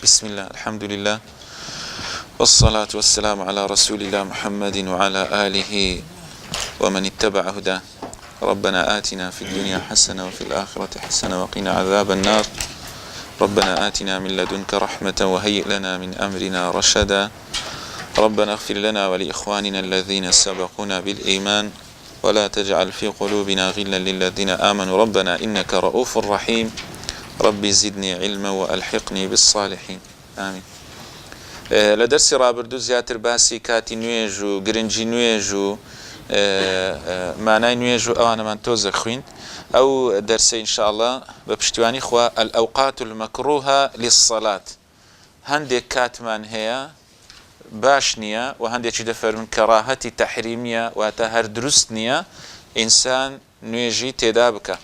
بسم الله الحمد لله والصلاة والسلام على رسول الله محمد وعلى آله ومن اتبع هداه. ربنا آتنا في الدنيا حسنة وفي الآخرة حسنة وقنا عذاب النار. ربنا آتنا من لدنك رحمة وهيئ لنا من أمرنا رشدا. ربنا اغفر لنا ولإخواننا الذين سبقونا بالإيمان ولا تجعل في قلوبنا غلا للذين آمنوا ربنا إنك رؤوف رحيم. ربي زدني علما وألحقني بالصالحين آمين. لدرس رابردو زياتر باسي كاتي نويجو گرنجي نويجو معناي نويجو أوانا من توزق خوين أو درسي إن شاء الله ببشتواني خوا الأوقات المكروهة للصلاة. هندي كاتمان هي باش نية وهندي دفر من كراهة تحريمية وتهر درست نية إنسان نويجي تدابك.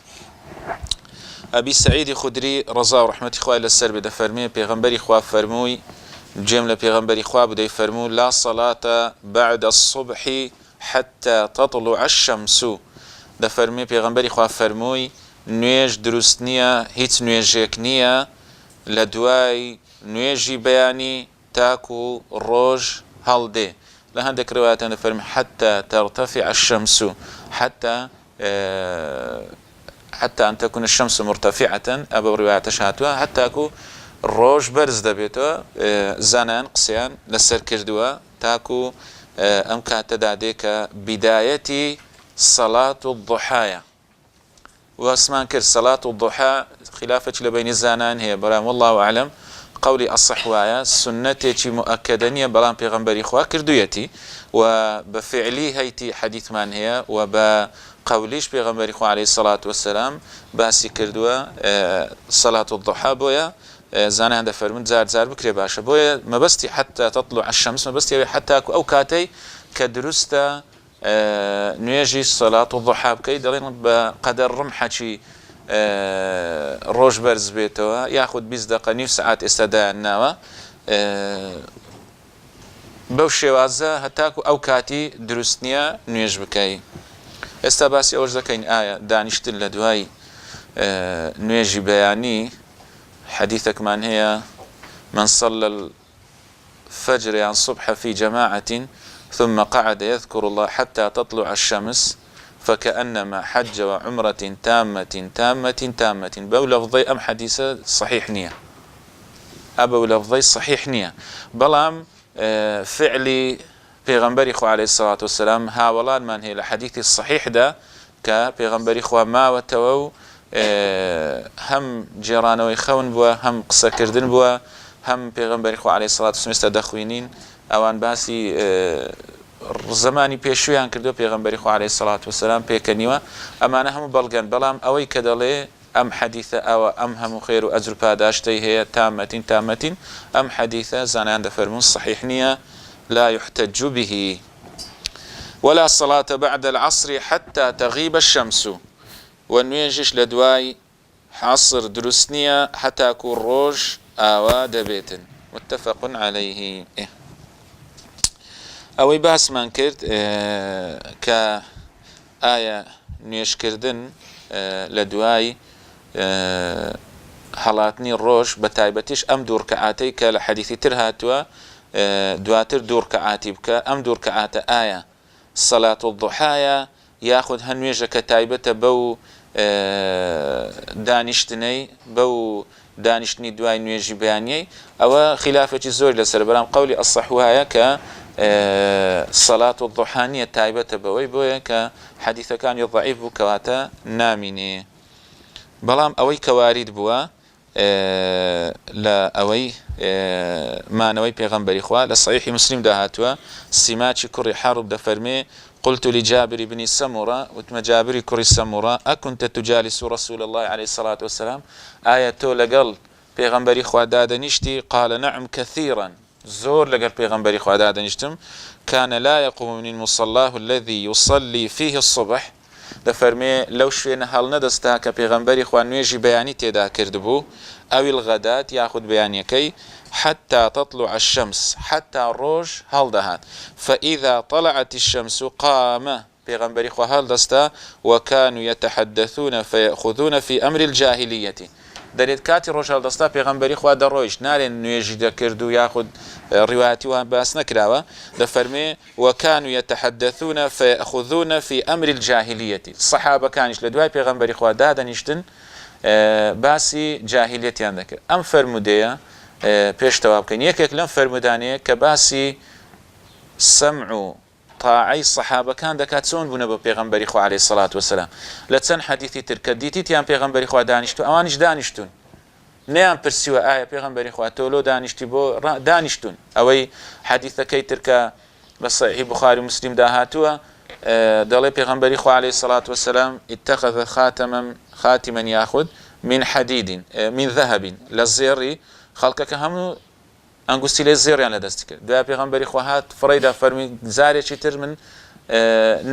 أبي سعيد خدري رضا ورحمة إخوة إلى السر بدا فرمي بيغنبري إخوة فرموي جملة بيغنبري إخوة بدا فرمو لا صلاة بعد الصبح حتى تطلع الشمس. دا فرمي بيغنبري إخوة فرموي نويج دروستنية هيت نويجيكنية لدواي نويجي بياني تاكو روج هالدي. لهندك روايات دا فرمي حتى ترتفع الشمس حتى أن تكون الشمس مرتفعة أبو رواية شهاتها حتى أكو الروج برز دبيتو زانان قسيان لسر كردوا تاكو أمكا تداديك بداية صلاة الضحايا. واسمان كر صلاة الضحى خلافة لبين الزانان هي برام والله أعلم قولي الصحوايا سنتي مؤكدنية برام بيغنبري خوا كردويتي وبفعلي هيتي حديث من هي قوليش بيغمبري خو عليه الصلاة والسلام باسي كردوا صلاة الضحى بويا زانا عند فرمت زار بكري باشا بويا ما بستي حتى تطلع الشمس ما بستي حتى أو كاتي كدرستا نيجي صلاة الضحى بكي دلين بقدر رمحة روج برز بيتوا ياخد 20 دقيقة نيف ساعات استداء الناوة بوشي وازا هتاكو أو كاتي درستنيا نيج بكي. استباسي أوج ذكين آية دانشت لدواي نيجي بياني حديثك من هي من صلى الفجر عن الصبح في جماعة ثم قعد يذكر الله حتى تطلع الشمس فكأنما حج وعمرة تامة بولفظي أم حديثة صحيح نية أبو لفظي صحيح نية بلام فعلي پیغمبری خو عليه الصلاة والسلام هاولان من هي الحديث الصحيح ده كبيغمبري خو ما وتو هم جيرانوي خون بوا هم قصة كردن بوا هم پیغمبري خو عليه الصلاة والسلام استدخوينين اوان باسي زماني بيشويان كردو پیغمبري خو عليه الصلاة والسلام بيكنيوا امانه هم بلغان بلام اوي كدلي ام حديثة او ام هم خير واجر باداشتي هي تامة ام حديثة زانان دفرمون صحيح نية لا يحتج به. ولا صلاة بعد العصر حتى تغيب الشمس ونيجش لدواي حصر درسنية حتى أكون روج آوا دبيت متفق عليه. أوي باس من كرد كآية نيش كردن لدواي حالاتني الروج بتايبتش أم دور كعاتي كالحديث ترهاتوا دواتر دور كعاتبك أم دور كعات آية صلاة الضحايا ياخذ هنويجة كتايبة بو دانشتني بو دانشتني دواي نويجي بياني أو خلافة الزور لسر برام قولي الصحوهايا ك صلاة الضحانية تايبة بوي بويا كحديث كان يضعيف بكواتا ناميني بلام أوي كوارد بوا لا أوي ما نوي بيغمبري إخوة لصحيح مسلم دهاتوا سماتش كري حارب دفرمي قلت لجابر بن سمرة وتم جابر كري سمرة أكنت تجالس رسول الله عليه الصلاة والسلام آية لقل بيغمبري إخوة دادا نشتي قال نعم كثيرا زور لقل بيغمبري إخوة دادا نشتم كان لا يقوم من مصلاه الذي يصلي فيه الصبح دفرمي لو شوينا هل ندستا كبيغمبري إخوان نويجي بياني تيدا كردبو أو الغدات ياخد بيانيكي حتى تطلع الشمس حتى الروج هل دهات فإذا طلعت الشمس قام بيغمبري إخوة هل دستا وكانوا يتحدثون فيأخذون في أمر الجاهلية دەرێت کاتی ڕۆژهەڵدەستا پێغەمبەری خوا دەڕۆیشت نارێن نوێژی دەکرد و یاخود ڕیواەتی وان باس نەکراوە دەفەرمێ وەکانوا یەتەحەدەثون فیأخذون في أمر الجاهلیة سەحابەکانیش لە دوای پێغەمبەری خوا دادەنیشتن باسی جاهلیەتیان دەکرد ئەم فەرمودەیە پێشتەوا بکەین یەکێک لەم فەرمودانەیە کە باسی سەمع و طاعەی سەحابەکان دەکات چۆن بوونە بە پێغەمبەری خوا عەلەیهی سەڵات وسەلام لە چەند حەدیثی تر کە دیتیان پێغەمبەری خوا دانیشتو ئەوانیش دانیشتون نەیان پرسیوە ئایا پێغەمبەری خوا تۆ دانیشتی بۆ دانیشتون ئەوەی حەدیثەکەی تر کە بە صحیح بوخاری و مسلم داهاتووە دەڵێ پێغەمبەری خوا عەلەیهی سەڵات وسەلام اتخذ خاتما یاخود من حەدید من ذهب لە زێڕی خەڵکەکە هەموو ئەنگوستی لێ زێڕیان لەدەست کرد دوای پێغەمبەری خوا هات فڕیدا فەرمی جارێکی تر من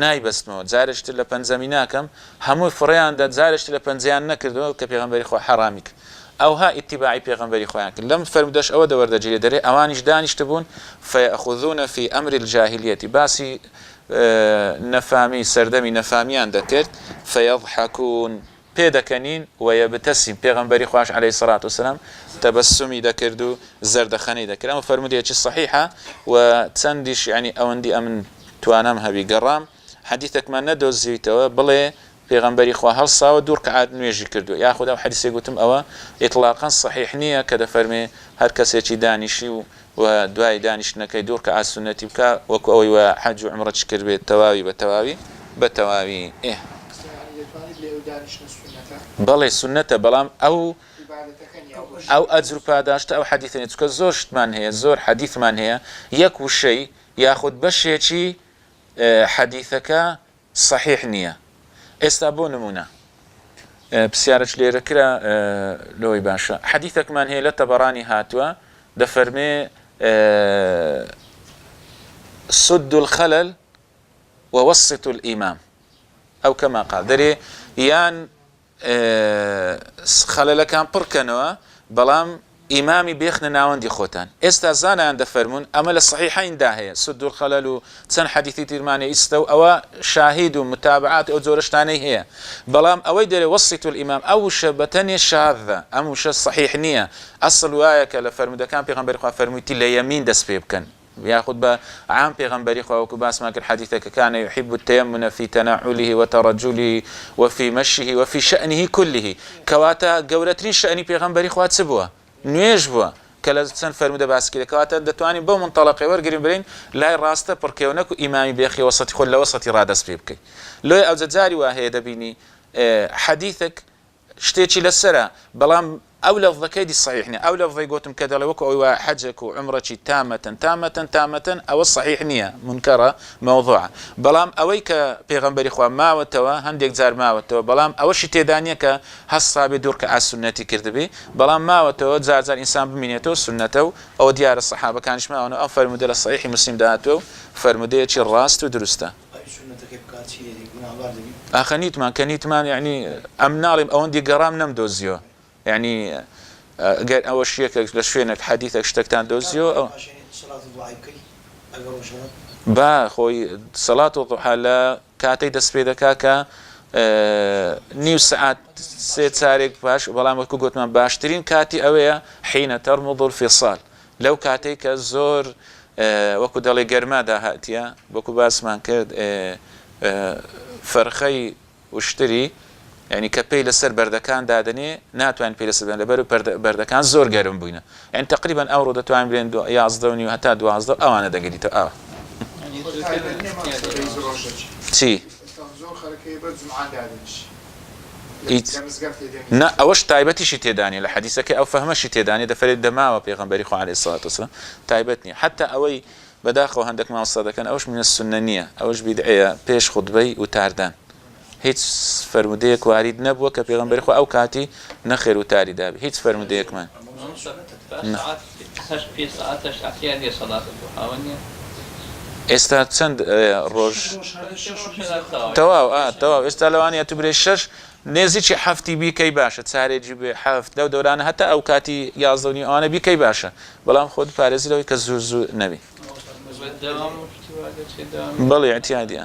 نایبەستمەوە جارێکی تر لە پەنجەمی ناکەم هەمووی فڕیان دا جارێکی لە پەنجەیان نەکردەوە کە پێغەمبەری خوا حەرامی کرد ئەوها ئیتیباعی پێغەمبەری خۆیان کرد لەم فەرمودەش ئەوە دەوەردەگیرێ دەرێ ئەوانیش دانیشتە بوون فیأخذون في أمر الجاهلیة باسی نەفامی سەردەمی نەفامیان دەکرد فیضحكون پێدەکەنین وەیەبتەسیم پێغەمبەری خوش عەلەیهی سەڵات وسەلام تەبەسسومی دەکرد و زەردەخەنەی دەکرد ئەمە فەرمودەیەکی صحیحە و چەندیش یعنی ئەوەندی ئەمن توانام هەبی گەڕام حەدیثێکمان نەدۆزیویتەوە بڵێ پێغەمبەری خوا هەڵساوە دوو ڕکعات نوێژی کردو یاخود ئەو حەدیثێک گوتم ئەوە ئیطلاقاً صحیح نییە کە دەفەرمێ هەر کەسێکی دانیشی و دوای دانیشتنەکەی دوو ڕکعات سونەتی بکە وەکو ئەوەی وە حەج و عومرە کرد بێت تەواوی بە تەواوی بەڵێ سنەتە بەڵام ئەو ئەجر و پاداشتە ئەو حەدیثێنێت چکە زۆر شتمان هەیە زۆر حەدیثمان هەیە یەک وشەی یاخود بەشێکی حەدیثەکە صحیح نییە ئێستا بۆ نمونە پرسیارەش لێرە کرا لۆی باشە حەدیثێکمان هەیە لە تەبەرانی هاتووە دەفەرمێ سد الخلل ووسط الإمام أو كما قال دەرێ یان خەلەلەکان پڕکەنەوە بەڵام ئیمامی بێخنە ناوەندی خۆتان ئێستا زانیان دەفەرمون ئەمە لە صحیحەیندا هەیە سد الخەلەل و چەند حەدیثی تیرمانێ ئیستە و ئەوە شاهید و متابعات ئەو جۆرەشتانەی هەیە بەڵام ئەوەی دەرێ وەسیط الئیمام ئەو وشە بەتەنێ شاذە ئەم وشە صحیح نییە ئەسڵ وایە کە لە فەرمودەکان پێغەمبەری خوا فەرموویەتی لە یەمین دەست پێ بکەن ياخذ عام پیغمبري خو وكباس ما حديثك كان يحب التيمم في تنعله وترجله وفي مشيه وفي شأنه كله كواتا قورترين شأني پیغمبري خو تسبوا نويج بوا كلا سن فرموده باس كده كواتا دتواني بو منطلق ورقرين برين لا راسته بركيونك امامي بيخي وسطي خل وسطي رادس بيبكي لو او زجاري وهي دبيني حديثك شتيتي للسرا بلام أو لفظك دي صحيحني أو لفظي قوتم كذا لو أو حجك وعمرتي تامة أو الصحيح نية منكرة موضوعة بلام أويك بيغمبري إخوان ما وتوا هنديك زار ما وتوا بلام أوش تدانية كهالصابي دورك على السنة كردبي بلام ما وتوا زار إنسان بمينيته سنته أو ديار الصحابة كانش ما أنا أفر موديل الصحيح مسلم داتو فرمودية الراس تدرسته أخنيت ما كنيت ما يعني أمنالم أو عندي جرام نمدوزيو يعني أول شيء لشوينك حديثك اشتكتان دوزيو أو با خوي صلاة الضحى لا كاتي دسبيدا كاكا نيو ساعات سيت سارك باش والله ما كوت من باشترين كاتي أويا حين ترمض الفصال لو كاتي كزور وكو دالي جرما دا هاتيا وكو باس مان كرد فرخي واشتري يعني كبي لسر بردكان دادني ناتوان بي لسر بردكان زور قرم بوينه يعني تقريبا اورو توان بين دو يازدوني حتى دو ازدو او انا دقيتو تي زور خلكي برزم عادادنش نا اوش تايبتي شي تيداني لحديثك او فهم شي تيداني دفرد دما وبيغمبري خو عليه الصلاه والسلام تايبتني حتى اوي بداخو عندك ما وصل كان اوش من السننيه اوش بدعيه بيش خطبي وتاردان هیچ فرمودەیەک وارد نەبووە کە پێغەمبەری خوا ئەو کاتی نەخێر و تاری دابێت هیچ فرمودەیەکمان ئێستا چەند ڕۆژ تەواو ئێستا لەوانەیە تو برێ شەش نێزیی هەفتی بیکەی باشە چارێکی بێ هەفت لەو دەورانە هەتا ئەو کاتی 11 ئەوانە بیکەی باشە بەڵام خۆت پارێزی لەوەی کە زوو نەبی بەڵێ اعتیادیە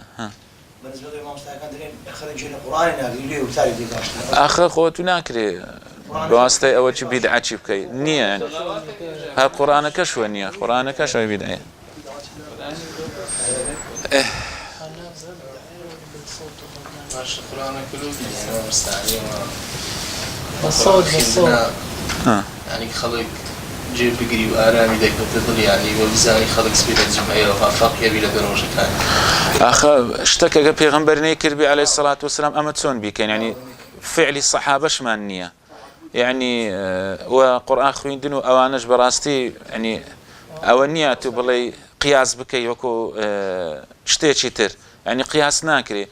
آخر خۆت ناکرێ بواسطەی ئەوە چی بیدعەتی بکەیت نییە هەر قورئانەکە شوە نییە قورئانەکە شەوی بیدعەیە يعني خلق جيب بقري وآرامي ذاك بتظل يعني وبزاني خلق سبيل الجمعية وفاق يبي لدروجة كان اشتكى بيغمبرني كربي عليه الصلاة والسلام أما تسون بك يعني فعل الصحابة شمانية يعني وقرآن خوين دنو أوانش براستي يعني أوانية تبلي قياس بكي وكو شتي تر يعني قياس ناكري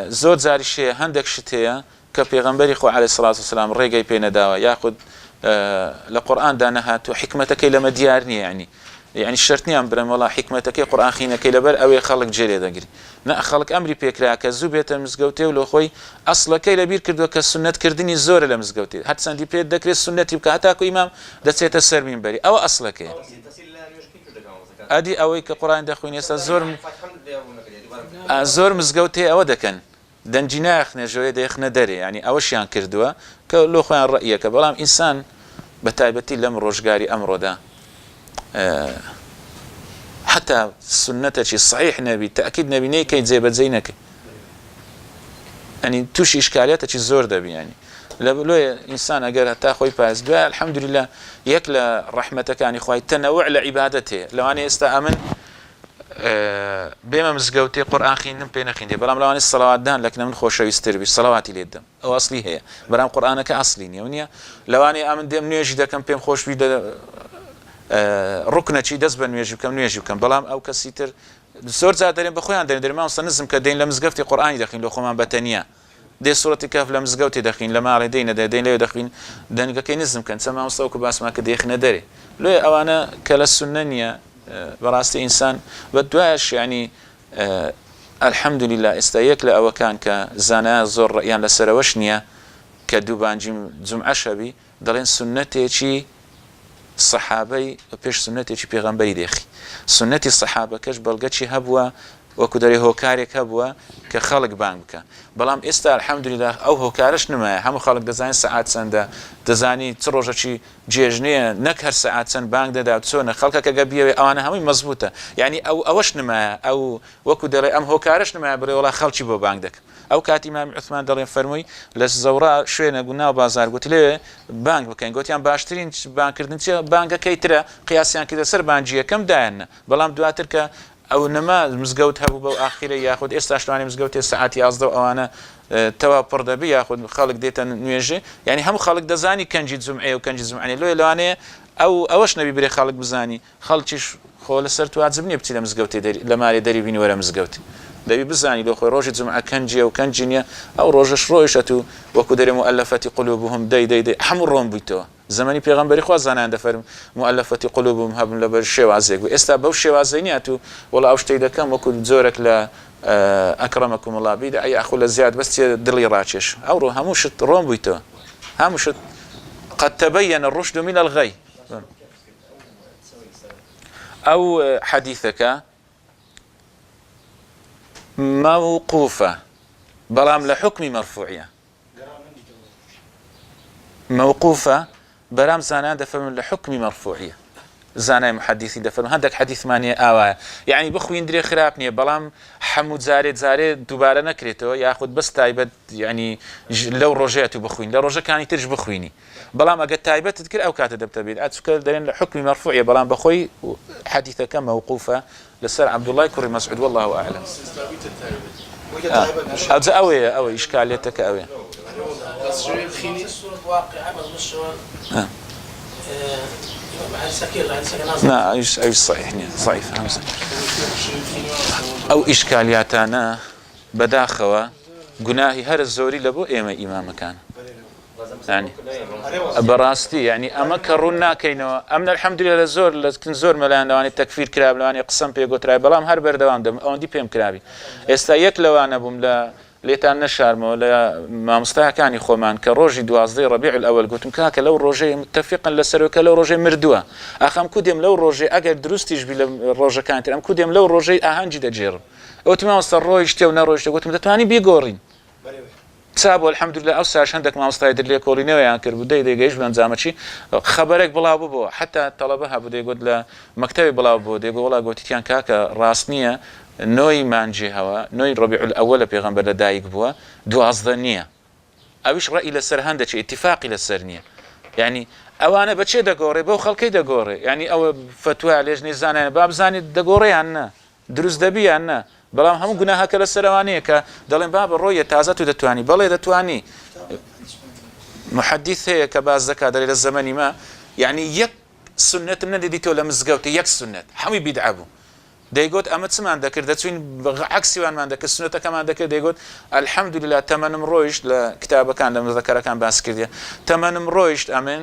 زود زاري الشيء هندك شتية كبيغمبري خو عليه الصلاة والسلام ريقي بين داوا ياخذ لقرآن دانهات وحكمتك لما ديارني يعني الشرطني أم برم والله حكمتك قرآن خينك لبر أو يخلق جري دقري نا خلق أمري بيكرا كزوبية المزجوتي ولو خوي أصلا كي لبير كردو كالسنة كردني زور لمزجوتي حتى سندي بيت ذكر السنة يبقى هتاكو إمام دسيت السر من بري أو أصلا كي أدي أوي كقرآن دخوين يسا زور مزجوتي أو دكن دنجنا اخنا جوي دخنا دري يعني اوشيان كردوا كلو خوان رايك بلام انسان بتايبتي لم روجغاري امرو ده حتى سنتك صحيح نبي تاكيد نبي ني كي زي بزينك يعني توش اشكالياتك الزور ده يعني لو انسان اگر حتى خوي باس دعاء الحمد لله يكلا رحمتك يعني خوي تنوع لعبادته لو انا استامن بما مزجوتي قرآن خينم بين خيندي بلام لواني الصلوات دان لكن من خوش يستربي صلواتي ليدم أو أصلي هي برام قرآنك أصلي نيونيا لواني أمن دم نيجي ده كم بيم خوش بيدا ركنة شيء دزبن نيجي كم بلام أو كسيتر سورة زادرين بخوي عندنا دري ما وصلنا كدين لمزجفتي قرآني دخين لو خمان بتنيا دي سورة كهف لمزجوتي دخين لما على دين لا دخين دين كي نزم كان سما وصلوك بس ما كده يخنا دري لو أو أنا كلا السنة براستي إنسان بدواش يعني الحمد لله استيك لأو كان كزنا زور يعني لسروشنيا كدوبانجي جمعة شبي دلين سنتي شي صحابي بيش سنتي شي بيغمبري داخي سنتي الصحابة كش بلغتشي هبوا وكدري هوكاريك هبوا كخلق بانك بلام استا الحمد لله او هوكارش نما هم خلق دزاين ساعات سنده دزاني تروجشي جيجنيه نكهر ساعات سن بانك دا تسونه خلقك كغبيه او انا هم مزبوطه يعني او اوش نما او وكدري ام هوكارش نما بري والله خلشي بو بانك او كاتي امام عثمان دلين فرمي للزوراء شوينا قلنا بازار قلت له بانك بكين قلت يان باشترين بانك كردنتي بانك كيترا قياسيان كذا سر بانجيه كم داين بلام دواتر او نما مزجوت هبو بو اخيره ياخذ استاشلاني مزجوت ساعات يازدو او انا توا بردبي ياخذ خالق ديتا نيجي يعني هم خالق دزاني كنجي زمعي وكنجي زمعني لو انا او اوش نبي بري خالق بزاني خالتش خول سرت وعزبني بتي مزجوتي لما دري بيني ورا مزجوتي دبي بزاني لو خو روج زمعه كنجي او كنجينيا او روجش رويشتو وكدر مؤلفه قلوبهم دي حمرهم بيتو زماني پیغمبری خو زنان دفر مؤلفه قلوبهم هم لبر شوازيق استا بو شوازينياتو ولا اوشتي دكم وكل زورك لا اكرمكم الله بيد اي اخو زياد بس دلي راتش او هموش روم بيتو هموش قد تبين الرشد من الغي او حديثك موقوفه برام لحكم مرفوعيه موقوفه برام زانان دفرم لحكم مرفوعية زاناي محدثي دفرم هندك حديث ماني آوايا يعني بخوين دري خرابني بلام حمود زاري دوباره نكريتو ياخد بس تايبت يعني لو رجعتو بخوين لو رجع كان يترج بخويني بلام اجت تايبت تذكر او كاتب تبين اتذكر دليل لحكم مرفوعية بلام بخوي حديثك موقوفة لسر عبد الله كري مسعود والله اعلم هذا اوي اشكاليتك اوي الصورة واقعة بالمشروع لا ايش صحيح ضعيف او اشكالياتنا بداخوا جناهي هر الزوري لبو ايما امام كان يعني براستي يعني اما كرونا كينو امن الحمد لله الزور لكن زور ملان لواني تكفير كلاب لواني قسم بيغو تراي بلام هر بردوام دم اون دي بيم كلابي استا يك لوانا بوم لا ليتان نشار مولا ما مستحكاني خومان كروجي دوازدي ربيع الاول قلتم كاك لو روجي متفقا لسروك لو روجي مردوا اخم كوديم لو روجي اگر دروستيش بلا روجي كانت ام كوديم لو روجي اهانجي دجير اوتما وصل رويشتي ونا رويشتي قلتم تتواني بيغورين چابوو الحەمدولله ئەو ساش هەندێک مامۆستای در لێ کۆڵینەوەیان کرد بوو دەیگەیشت بەنجامەچی خەبەرێک بڵاو بوو حتا تەڵەبە هەبوو دەیگوت لە مەکتەبی بڵاو بوو دەیگو وڵا گوتیان کاکە ڕاست نییە نۆی مانجێەوە نۆی ڕەبیع الئەوەل لە پێغەمبەر لەدایک بووە 12 نییە ئەویش ڕەئی لەسەر هەندێکی ئیتیفاقی لەسەر نییە یعنی ئەوانە بەچێ دەگۆڕێ بەو خەڵکەی دەگۆڕێ ینی ئەوە فتووە لێژ نێزانیان با بزانێت دەگۆڕێیان نە دروست دەبیان نە بەڵام هەموو گوناهەکە لە سەرەوانەیە کە دەڵێن با بە ڕۆیە تازە تو دەتوانی بەڵێ دەتوانی محەدیث هەیە کە باز دەکات دەڵێ لە زەمەنی ما یعنی یەک سنەتم نەدیدیتەوە لە مزگەوتە یەک سنەت هەمووی بیدعە بوو دەیگوت ئەمە چمان دەکرد دەچوین عەکسیوانمان دەکرد سنەتەکەمان دەکرد دەیگوت الحەمدولله تەمەنم ڕۆیشت لە کتابەکان لە مزەکەرەکان باس کردیە تەمەنم ڕۆیشت ئەمن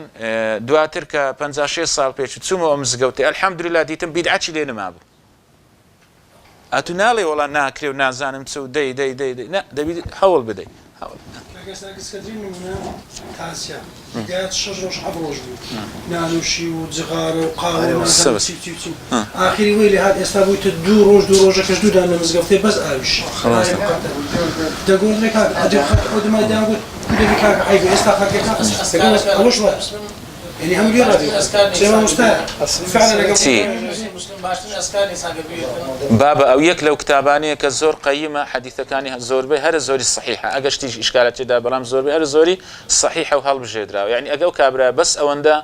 دواتر کە 56 ساڵ پێچ چوومەوە مزگەوتی الحەمدولله دیتم بیدعەچی لێ نەما بوو ئەتو ناڵێ وەڵا ناکرێ و نازانم چ و دەی دەبی هەوڵ بدەیت تاسیا دەیات 6 ڕۆژ 7 ڕۆژ بوو نانوشی و جغارە و قاوە ئاخری وی لێ هات ئێستا بوویتە 2 ڕۆژ 2 ڕۆژەکەش دوودان لە مزگەوتێ بەس ئاویش دەگۆڕێ کاک ئەدەمای داگوت دەبی کاک عیب ئێستا خەکێکا ئەوەش وە يعني هم يرى سيما مستاهل فعلا بابا او يك لو كتاباني كزور قيمه حديث كان زور به هر زوري صحيحه اجشتي اشكالات دا بلام زور به هر زوري صحيحه وهل بجدرا يعني اجو كابرا بس اوندا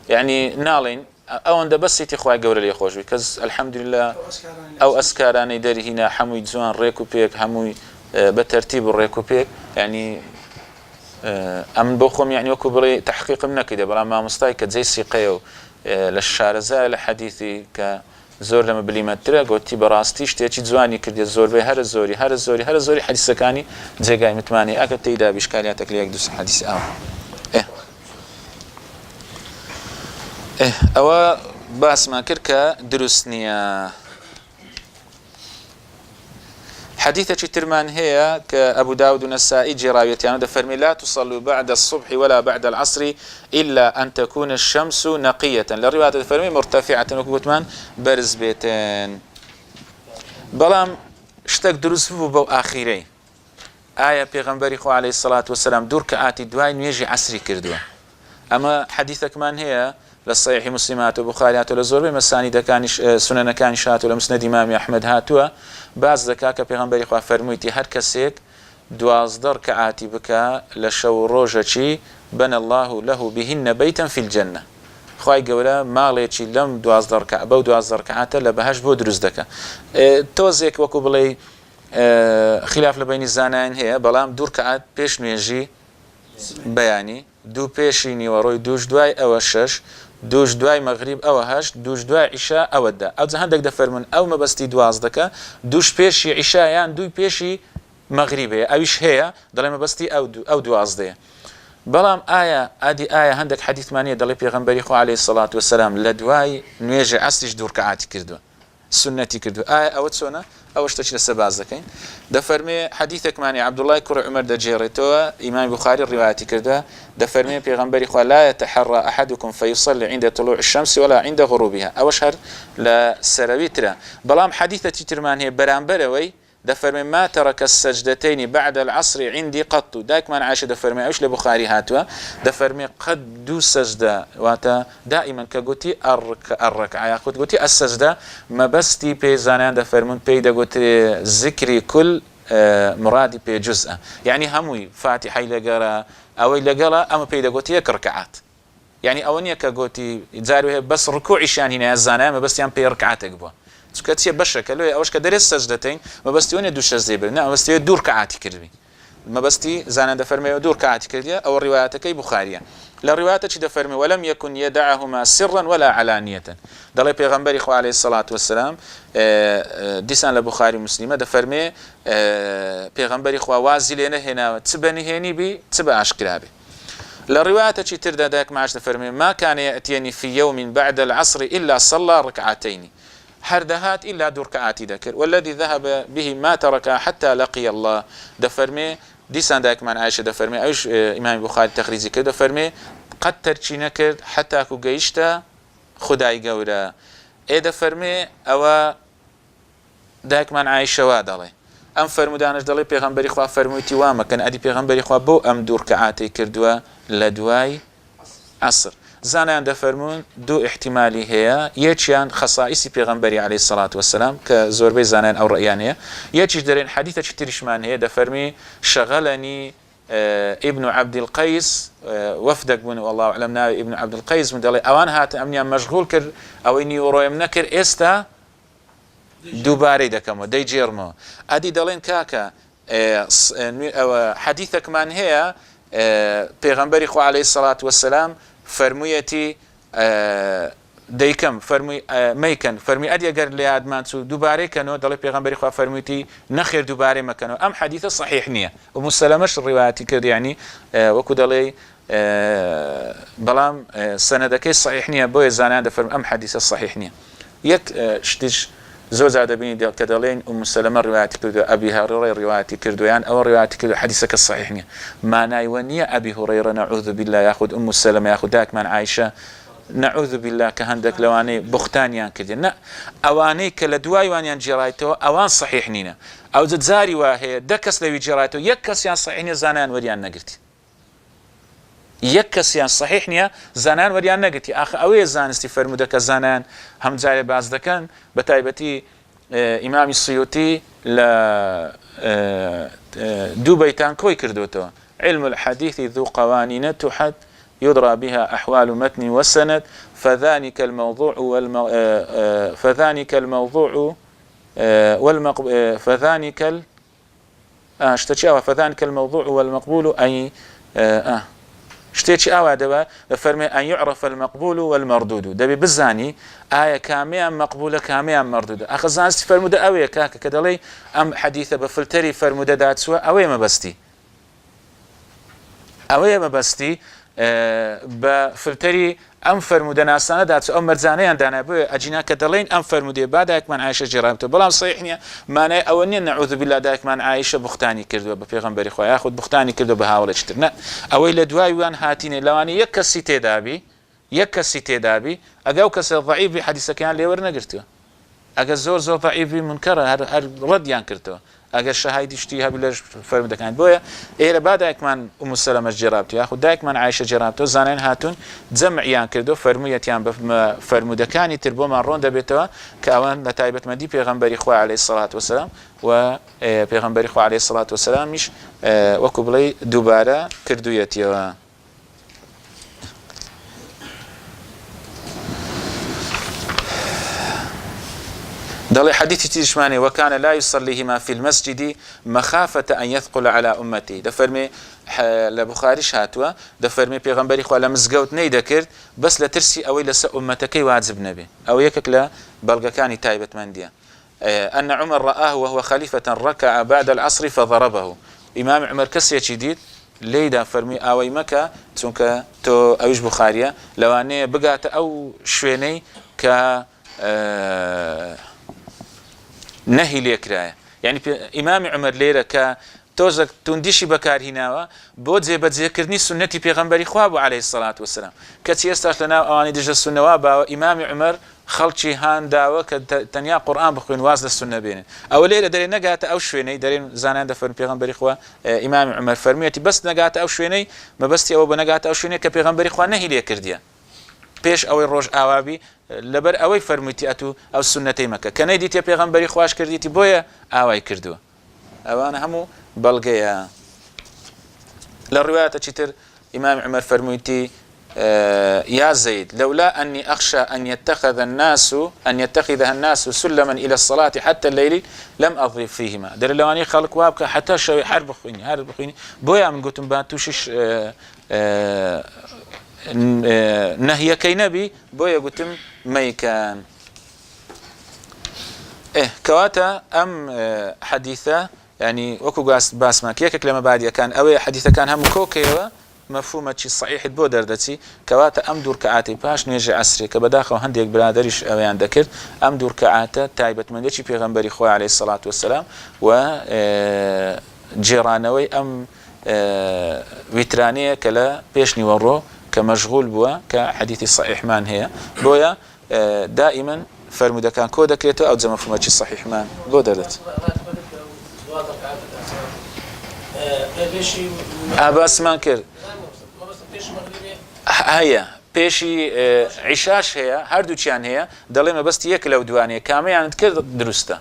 يعني نالين اوندا بس يتي خويا قور لي خوش كز الحمد لله او اسكاراني دري هنا حموي زوان ريكو بيك حموي بترتيب الريكو بيك يعني ئەم بۆ خۆم یعنی وەکو بڵێ تحقیقم نەکردێ بەڵام مامۆستای کە جێی سیقەیە و لە شارەزای لە حەدیثی کە زۆر لەمە بلیمەترە گوتی بەڕاستی شتێکی جوانی کردێ زۆربەی هەرە زۆری حەدیثەکانی جێگای متمانی ئەگە تێیدا بیشکالیاتێک لە یەک دوو حەدیث ئەوە باسمان کرد کە دروست نییە حديثة ترمان هي كأبو داود النسائي جراويتان دفرمي لا تصلوا بعد الصبح ولا بعد العصر إلا أن تكون الشمس نقية للرواية دفرمي مرتفعة وكبتمان برز بيتين بلام اشتك دروس بو آخرين آية پیغمبری خو عليه الصلاة والسلام دور كآتي دواي نيجي عصري كردوا أما حديثك من هي للصحيح مسلمات وبخاريات ولزور بمسانيد كان سنن كان شات ولمسند امام احمد هاتوا باز دكاك پیغمبر خو فرمويتي هر کسيك 12 ركعاتي بك لشو روجتي بنى الله له بهن بيتا في الجنه خوای گەورە ماڵێکی لەم 12 ركعه بەو 12 ركعاتە لە بەهەشت بۆ دروست دەکات تۆزێک وەکو بڵێ خلاف لە بینی زانایان هەیە بەڵام 2 ركعات پێش نوێژی بەیانی دوو پێشی نیوەڕۆی دووش دوای ئەوە 6 دووش دوای مەغریب ئەوە 8 دووش دوای عیشا ئەوەدا ئەو هەندێک دەفەرمون ئەو مەبەستی 12 دەکە دووش پێشی عیشایان دوی پێشی مەغریبەیە ئەویش هەیە دەڵێ مەبەستی ئەو 12 بەڵام ئایا هەندێک حەدیثمانیە دەڵێ پێغەمبەری خوا عەلەیهی سەڵات وەسەلام لە دوای نوێژی عەسریش 2 ركعاتی کردووە سنەتی کردووە ئایا ئەوە چۆنە ئەوە شتێکی لەسەر باز دەکەین دەفەرمێ حەدیثێکمانی عەبدوڵای کوڕی عومەر دەجێڕێتەوە ئیمامی بوخاری ڕیواەتی کردووە دەفەرمێ پێغەمبەری خوا لا يتحرى أحدكم فيصلي عند طلوع الشمس ولا عند غروبها ئەوەش هەر لە سەرەوی ترە بەڵام حەدیثێکی ترمان هەیە بەرامبەرەوەی دفرمي ما ترك السجدتين بعد العصر عندي قط دائما عائشة دفرمي أوش لبخاري هاتوا دفرمي قد دو سجدة واتا دائما كقولتي الركعة ياخد قلتي السجدة ما بستي بيزانان دفرمون بيدا قلتي ذكري كل مرادي بجزء يعني هموي فاتحة لقرا أو لقرا أما بيدا قلتي يك ركعات يعني أونيا كقولتي زاروا بس ركوع شان هنا الزانان ما بس يام بي ركعات أقبوا سكتي بشرك لو أوش كدرس سجدتين ما بستيوني دوش زيبر نعم بستيو دور كعاتي كربي ما بستي زانا دفرمي دور كعاتي كرديا أو الروايات كي بخارية لا روايات شي دفرمي ولم يكن يدعهما سرا ولا علانية دلي بيغمبري خو عليه الصلاة والسلام ديسان لبخاري مسلمة دفرمي بيغمبري خو وازلين هنا تبني هني بي تبع أشكرابي لا روايات شي تردا داك معاش دفرمي ما كان يأتيني في يوم بعد العصر إلا صلى ركعتين هردهات إلا 2 ركعات ذكر والذي ذهب به ما ترك حتى لقي الله دفرمي ديسان داك من عائشة دفرمي أيش إمام البخاري تخريزي كده دفرمي قد ترشي نكر حتى كو جيشتا خداي قورا إيه دفرمي أو داك من عائشة وادلي ئەم فەرمودانش دەڵێ پێغەمبەری خوا فەرموویەتی وا مەکەن ئەدی پێغەمبەری خوا بۆ ئەم دوو ڕکعاتەی کردووە لە دوای عەسر زانایان دەفەرمون دوو احتیمالی هەیە یەکیان خەسائیسی پێغەمبەری عەلەیهی سەڵات وەسەلام کە زۆربەی زانایان ئەو ڕەئیان هەیە یەکیش دەرێن حەدیثێکی تریشمان هەیە دەفەرمی شەغەلەنی ابن عبد القيس وفدك بوون والله أعلم ناوي ابن عبد القيس من دڵێ ئەوان هاتە ئەمنیان مەشغوڵ کرد ئەوەی نیوەڕۆیم نەکرد ئێستا دووبارەی دەکەمەوە دەیجێڕمەوە ئەدی دەڵێن کاکە حەدیثێکمان هەیە پێغەمبەری خوا عەلەیهی سەڵات وەسەلام فەرموویەتی دەیکەم فەرمووی مەیکەن فەرمی ئەدی ئەگەر لە یادمان چوو دووبارەی کەنەوە دەڵێ پێغەمبەری خوا فەرموویەتی نەخێر دووبارەی مەکەنەوە ئەم حەدیثە صحیح نییە و موسەلەمەش ڕیواەتی کرد یعنی وەکو دەڵێ بەڵام سەنەدەکەی صحیح نییە بۆیە زانایان دەفەرمون ئەم حەدیثە صحیح نییە یەک شتیش زۆر جار دەبینی کە دەڵێن موسەلەمە ڕیواەتی کردو ئەبی هەڕێڕە ڕیواەتی کردویان ئەوە ڕیواەتی کردو حەدیثەکە صحیح نییە مانایوە نییە ئەبی هوڕەیرە نەعوذ بالله یاخود موسەلەمە یاخود داکمان عایشە نعوذ بالله کە هەندێک لەوانەی بوختانیان کردن نە ئەوانەی کە لە دوای وانیان جێڕایەوە ئەوان صحیح نینە ئەو جاری وا هەیە دە کەس لەوی جێڕایەوە یەک کەسیان صحیح نییە زانایان وەریان نەگرتی یەک کەسیان صحیح نییە زانایان وەریان نەگرتی ئاخە ئەوەیە زانستی فەرموودە کە زانایان هەم جارێ باز دەکەن بە تایبەتی ئیمامی سیوطی لە دوو بەیتان کۆی کردوتەوە علم الحديث ذو قوانين تحد يدرى بها أحوال متن والسند فذلك الموضوع فذلك الموضوع والمقبول أي شتێکی ئاوا دەبە فەرمێ ئەن يعرف المقبول والمردود دەبێ بزانی ئایا کامیان مەقبولە کامیان مردودە ئەخە زانستی فەرموودە ئەوەیە کاکە کە دەڵێ ئەم حەدیثە بە فلتەری فەرموودەدا چووە ئەوەیە مەبەستی بە فلتەری ئەم فەرموودە ناسانەدا چوو ئەم مەرجانەیان دانا بۆیە ئەجینا کە دەڵێن ئەم فەرموودێ با دایکمان عایشە جێڕایەوە بەڵام صحیح نییە مانای ئەوە نییە نەعوذ بالله دایکمان عایشە بوختانی کردووە بە پێغەمبەری خوا یاخود بوختانی کردووە بە هاوڵێکی تر نە ئەوەی لە دوای وان هاتینێ لەوانەیە یەک کەسی تێدابی ئەگە ئەو کەسە ضەعیفی حەدیثەکەیان لێ وەرنەگرتووە ئەگە زۆر ضەعیفی منکەرە هەر ڕەدیان کردەوە ئەگەر شەهادی شتی هەبی لە فەرمودەکان بۆیە ئێرە با دایکمان ئوم سەلەمەش جێڕابتووە یاخود دایکمان عایشە جێڕابتەوە زانایان هاتوون جەمعیان کردو فەرموویەتیان بە فەرمودەکانی تر بۆمان ڕۆن دەبێتەوە کە ئەوان لە تایبەتمەندی پێغەمبەری خوا عەلەیهی سەڵات وەسەلام و پێغەمبەری خوا عەلەیهی سەڵات وەسەلامیش وەکو بڵێ دووبارە کردوویەتیەوە دڵێ حەدیثی تریشمانێ وەکانە لا يصليهما في المسجد مخافة أن يثقل على أمتي دەفەرمێ لە بوخاریش هاتووە دەفەرمێ پێغەمبەری خوا لە مزگەوت نەیدەکرد بەس لە ترسی ئەوەی لەسەر ئومەتەکەی واجب نەبێ ئەو یەکێک لە بەڵگەکانی تایبەتمەندیە أن عمر رآه وهو خليفة ركع بعد العصر فضربه إمام عمر کەسێکی دیت لێیدا فەرمی ئاوەی مەکە چونکە تۆ ئەویش بوخاریە لەوانەیە بگاتە ئەو شوێنەی کە نهی لێکرایە یعنی ئیمامی عومەر لێرە کە تۆزە توندیشی بەکارهیناوە بۆ جێبەجێکردنی سنەتی پێغەمبەری خوا بوو عەلەیهی سەڵات وەسەلام کەچی ئێستاش لەناو ئەوانەی دژە سونەوا باوە ئیمامی عومەر خەڵکی هانداوە کە تەنیا قورئان بخوێن واز لە سونە بێنن ئەوە لێرە دەرێ نەگاتە ئەو شوێنەی دەرێن زانایان دەفەرمون پێغەمبەری خوا ئیمامی عومەر فەرموویەتی بەس نەگاتە ئەو شوێنەی مەبەستی ئەوە بە نەگاتە ئەو شوێنەی کە پێغەمبەری خوا نەهی لێ کردیە پێش ئەوەی ڕۆژ ئاوابی لەبەر ئەوەی فەرموویەتی ئەتوو ئەو سنەتەی مەکە کە نەیدیتە پێغەمبەری خواش کردیتی بۆیە ئاوای کردووە ئەوانە هەموو بەڵگەیە لە ڕوایەتێکی تر ئیمامی عومەر فەرموویەتی يا زيد لولا أني أخشى أن يتخذها الناس سلما إلى الصلاة حتى الليل لم أضرب فيهما در لواني خلق وابك حتى شوي حرب خويني بويا من قلتم باتوشش نهيكي نبي بويا قلتم ميكان كواتا أم حديثة يعني وكو باسما كيكك لما بعد كان أوي حديثة كان هم كوكيوه مفهومة شي صحيح بو دردتي كواتا أم دور كعاتي باش نيجي عسري كبداخل هنديك برادريش أويان ذكر أم دور كعاتا تايبت من ديشي بيغمبري خواه عليه الصلاة والسلام و جيرانوي أم ويترانية كلا بيشني ورو كمشغول بوا كحديث صحيح مان هي بويا دائما فرمودا كان كودا كريتو أو زي مفهومة شي صحيح مان بو دردت ئاباسمان کرد هەیە پێشی عیشاش هەیە هەردووچیان هەیە دەڵێ مەبەستی یەک لەو دوانەیە کامەیانت کرد دروستە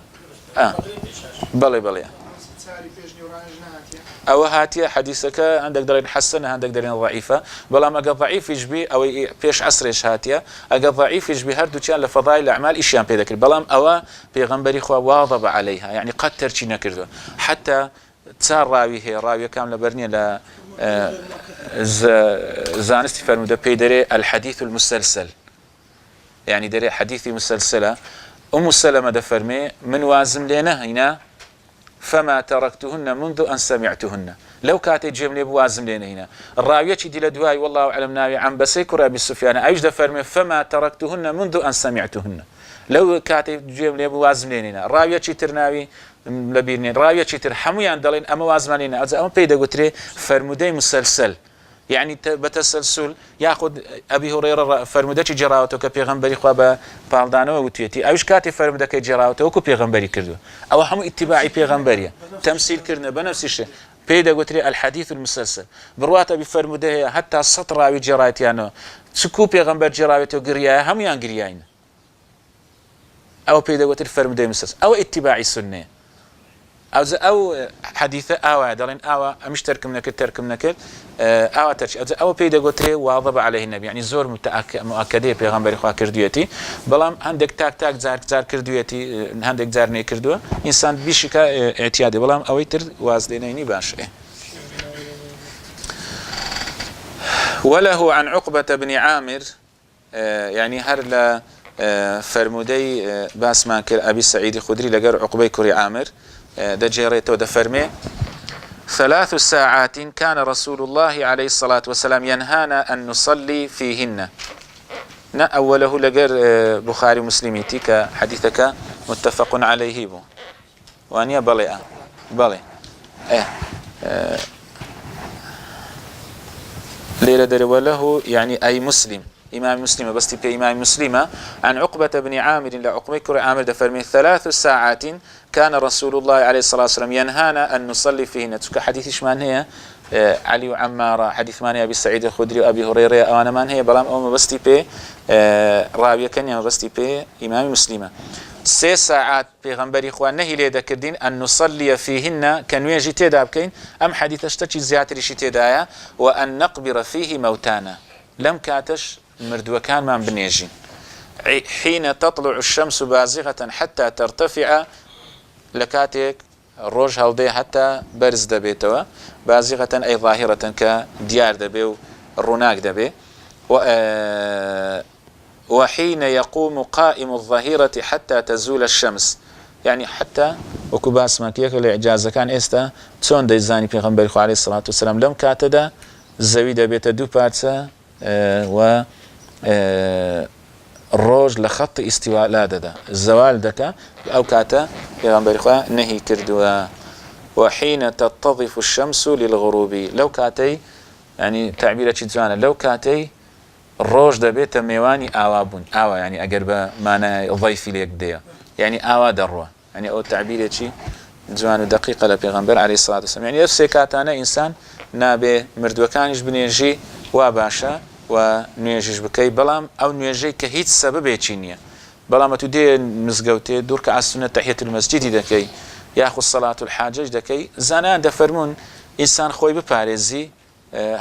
بەڵێ بەڵێ ئەوە هاتیە حەدیثەکە هەندێک دەڵێن حەسەنە هەندێک دەڵێن ضعیفە بەڵام ئەگە ضعیفیش بی ئەوەی پێش عەسرێش هاتیە ئەگە ضعیفیش بی هەردووچیان لە فەضایل ئەعمال ئیشیان پێ دەکرد بەڵام ئەوە پێغەمبەری خوا واظب عەلەیها یعنی قەت تەرکی نەکردووە حتى چار ڕاوی هەیە ڕاویەکان لەبەر نییە لە زانستی فەرموودە پێی دەرێ الحەدیث المسلسل يعني دەرێ حەدیثی مسلسلە ئوم سەلەمە دەفەرمێ من وازم لێ نەهێنا فما تركتهن منذ أن سمعتهن لو كاتي جيم لي بوازم لينا هنا الراوية دي لدواي والله أعلم ناوي عن بسيكر أبي سفيان أيش دفرمي فما تركتهن منذ أن سمعتهن لو كاتي جيم لي بوازم لينا هنا الراوية ترناوي لبيرني الراوية تر حمويان دلين أما وازم لينا أما بيدا قتري فرمودي مسلسل يعني بتسلسل ياخذ ابي هريره فرمودتي جراوته كبيغمبري خوابه بالدانو وتيتي اوش كاتي فرمودك جراوته كبيغمبري كردو او هم اتباعي بيغمبري تمثيل كرنا بنفس الشيء بيدا قتري الحديث المسلسل برواته بفرموده حتى سطر او جرايتيانو سكو بيغمبر جراوته قريا هم يان قرياين او بيدا قتري فرموده مسلسل او اتباعي السنه او حديثه او دلين او مش تركم نكر او ترش او بيدا قتري واظب عليه النبي يعني زور مؤكده پیغمبر خوا کردویتی بلام هندك تاك زار کردویتی هندك زار نه کردو انسان بشکا اعتیاد بلام او تر وازدينيني باش وله عن عقبة بن عامر يعني هر لا فرمودي باسمان كر ابي سعيد الخدري لقر عقبة كري عامر دجيريتو دفرمي 3 ساعات كان رسول الله عليه الصلاة والسلام ينهانا أن نصلي فيهن أوله لقر بخاري مسلميتي كحديثك متفق عليه بو وأنيا بلي ليلة در وله يعني أي مسلم إمام مسلم بس تبقى إمام مسلمة عن عقبة بن عامر لعقبة كر عامر دفرمي 3 ساعات كان رسول الله عليه الصلاة والسلام ينهانا أن نصلي فيهن تلك حديث شمان هي علي وعمارة حديث ماني أبي سعيد الخدري وأبي هريرة أنا من هي بلام أو مبستي بي راوية كان مبستي بي إمام مسلمة 3 ساعات بيغمبري إخوان نهي ليدا كردين أن نصلي فيهن كان يجي تيدا بكين أم حديث اشتكي زيادة رشي تيدايا وأن نقبر فيه موتانا لم كاتش مردوكان ما بنيجين حين تطلع الشمس بازغة حتى ترتفع لكاتك روج هالدي حتى برز دبيتوا بازغة أي ظاهرة كديار دبي الروناق دبي وحين يقوم قائم الظهيرة حتى تزول الشمس يعني حتى وكباس ماكيك الإعجاز كان إستا تون ديزاني بيغمبر عليه الصلاة والسلام لم كاتدا زوي دبيت دو بارتسا و الروج لخط استواء لا ددا الزوال دكا أو كاتا يغنبري خواه نهي كردوا وحين تتضف الشمس للغروب لو كاتي يعني تعبيرة جزوانا لو كاتي الروج دبيت ميواني آوابون آوا يعني أقرب مانا ضيفي ليك ديا يعني آوا دروا يعني أو تعبيرة شي جوان دقيقة لبيغمبر عليه الصلاة والسلام يعني نفسي كاتانا إنسان نابي مردوكانش بنيجي واباشا و نوێژش بکەی بەڵام ئەو نوێژەی کە هیچ سەبەبێکی نییە بەڵام تو دێ مزگەوتێ دوورکە ئاسونە تەحیەت المەسجیدی دەکەی یاخود سەڵات الحاجەش دەکەی زانایان دەفەرمون ئینسان خۆی بپارێزی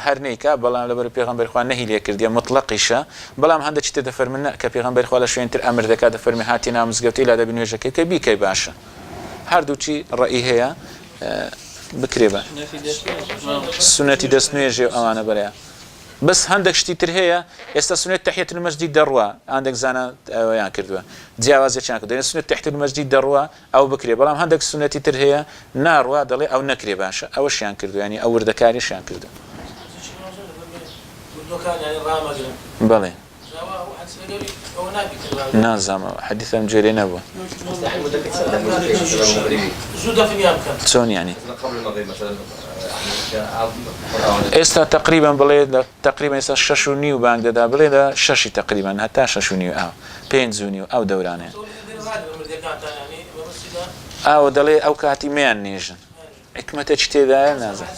هەر نەیکا بەڵام لەبەر پێغەمبەری خوا نەهی لێ کردیە مطلقیشە بەڵام هەندێکی تر دەفەرمون کە پێغەمبەری خوا لە شوێنتر ئەمر دەکات دەفەرمی هاتی ناو مزگەوتەی لا دەبی نوێژەکەی کە بیکەی باشە هەردووچی ڕەئی هەیە بکرێ بە سونەتی دەست نوێژێ ئەوانە بەرەیە بس هندك شتي ترهيا يستسنى تحية المسجد دروا عندك زانا يعني كردوا جواز يشان كده سنة تحية المسجد دروا أو بكري بلام هندك سنة ترهيا نار وادلي أو نكري باشا أو شان كردوا يعني أو وردكاري شان كردوا بلى نازم حديث مجرين أبو زودة في ميام كان شلون يعني قبل المغرب مثلا استا تقريبا بلي تقريبا استا 6 ونيو بانك دا بلي دا 6 تقريبا حتى 6 ونيو او 5 ونيو او دورانه او دلي او كاتي ميان نيجن حکمەتە چ تێدایە نازانم.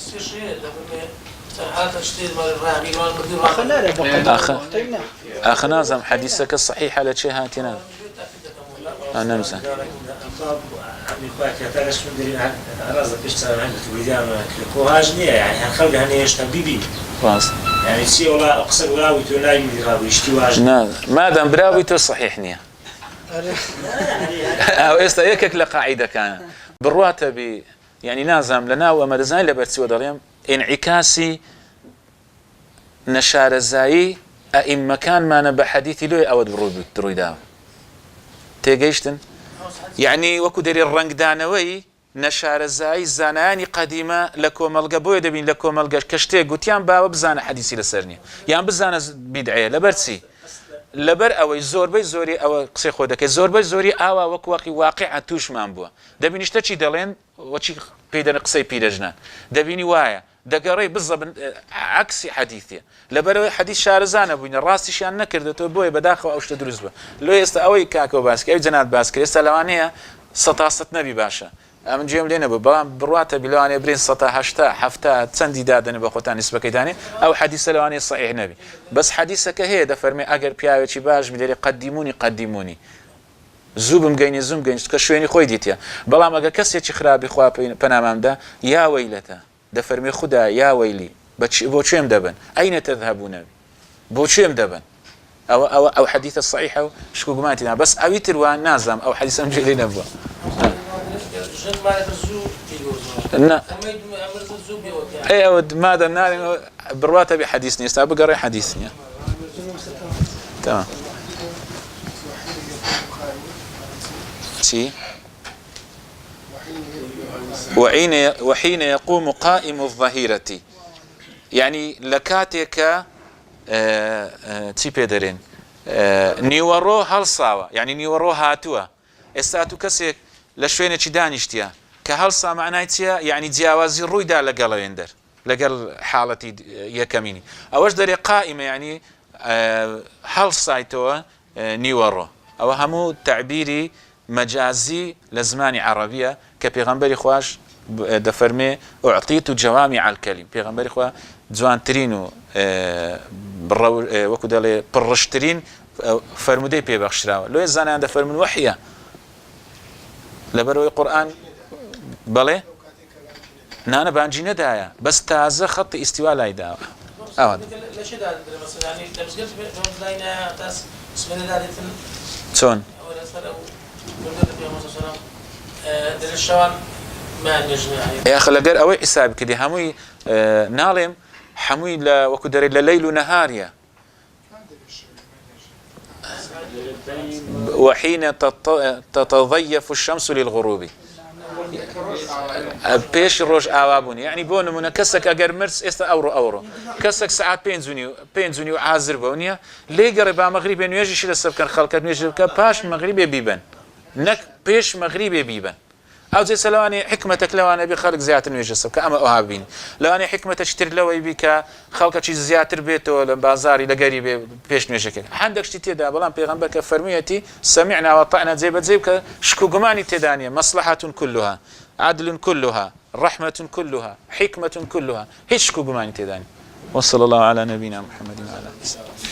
ئاخە نازانم حەدیثەکە صحیحە لە چێ هاتیە نەمزانم. كوهاج نية يعني هنخلق هنيش تنبيبي ڕاست يعني سي ولا أقصر ولا ويتوناي من رابي اشتواج مادام براوی تۆ صحیح نییە. ئەو ئێستا یەکێک لە قاعیدەکانە بڕواتە بی یعنی نازانم لە ناو ئەمە دەزانین لە بەرچیوە دەڵێم ئینعیکاسی نەشارەزایی ئەئیممەکانمانە بە حەدیثی لۆی ئەوە ڕوویداوە. تێگەیشتن؟ یعنی وەکو دەری ڕنگدانەوەی نەشارەزایی زانایانی قەدیمە لە کۆمەڵگە بۆیە دەبین لە کۆمەڵگەش کە شتێک گوتیان باوە بزانە حەدیثی لەسەر نییە یان بزانە بیدعەیە لەبەر چی؟ لەبەر ئەوەی زۆربەی زۆری ئەوە قسەی خۆ دەکەی زۆربەی زۆری ئاوا وەک واقعی واقعە تووشمان بووە دەبینی شتە چی دەڵێن وەچی پێی دەنە قسەی پیرەژنان دەبینی وایە دەگەڕێی بزەبن عکسی حەدیثیە لەبەرەوەی حەدیث شارەزانە بووینە ڕاستیشیان نەکردێتەوە بۆیە بەداخەوە ئەو شتە دروست بووە لۆ ئێستا ئەوەی کاکەوە باسکە ئەوی جەنات باسکرد ئێستا لەوانەیە 100 نەبی باشە ئەمن جێم لێ نەبوو بەڵام بڕاتە بیلوانێ برین 180 چەندی دادنێ بە خۆتان نسبەکەیدانێ ئەو حەدیثە لەوانەیە صحیح نەبی بەس حەدیثەکە هەیە دەفەرمێ ئەگەر پیاوێکی باش بدەێ قەدیمونی زوو بمگەینی زوم گەین کە شوێنی خۆی دیتە بەڵام ئەگە کەسێکی خراپی خوا پەنامامدا یا وەیلەتە دەفەرمێ خوددا یا وەیلی بۆ چێم دەبن ئەینە تەذهبونە بۆ چێم دەبن ئەو حەدیثە صحیحە و شکو گومانتینا بەس ئەوی تروان نازام ئەو حەدیثەم جێ لێ نەبووە ئەوە مادەم نارێن بڕواتە بێ حەدیث نیە ئێستا بگەڕێ حەدیث نییە تمام چی؟ وحين يقوم قائم الظهيرة يعني لكاتك چی پێدەرێن نیوەڕۆ هەڵساوە یعنی نیوەڕۆ هاتووە ئێستا تو کەسێک لە شوێنێکی دانیشتە کە هەڵسا معنای چییە یعنی جیاوازی ڕوویدا لەگەڵەوێندەر لەگەڵ حاڵەتی یەکەمینی ئەوەش دەرێ قائمە یعنی هەڵسایتەوە نیوەڕۆ ئەوە هەموو تعبیری مەجازی لە زمانی عەرەبیە کە پێغەمبەری خوش دەفەرمێ ئوعطیت جەوامی الکەلیم پێغەمبەری خوا جوانترین و وەکو دەڵێ پڕشترین فەرمودەی پێبەخشراوە لۆی زانایان دەفەرمون وەحیە لەبەرەوەی قورئان بەڵێ نانە بانجی نەدایە بەس تازە خەڵی ئیستیوا لای داوە ئەوە چۆن یاخە لەگەر ئەوەی حساب کردی هەمووی ناڵێم هەمووی لە وەکو دەرێت لە لەیل و نەهاریە وحين تتضيف الشمس للغروب پێش ڕۆژ ئاوا بوونی یعنی بۆ نمونە کەسێک ئەگەر مرس ئێستا ئەوڕۆ کەسێک سعات 5 و حازر بەو نییە لێ گەڕێ با مەغریبێ نوێژیشی لەسەر بکەن خەڵکە نوێژ بکە پاش مەغریبێ بیبن نەک پێش مەغریبێ بیبن ئەو جێسە لەوانەیە حکمەتێک لەوانە بێ خەڵک زیاتر نوێژە بکە ئەمە ئەوها بین لەوانەیە حکمەتە تر لەوەی بیکە خەڵکەکی زیاتر بێتەوە لە بازاری لەگەری بێ پێش نوێژەکە هەندێک شتی تێدا بەڵام پێغەمبەر کە فەرموویەتی سەمیعنا وەطەعنا جێبەجێ بکە شک و گومانی تێدا نیە مەصلحەة كلها عدل كلها رحمة كلها حكمة كلها هیچ شک و گومانی تێدا نیە وصلى الله على نبينا محمد وعلى آله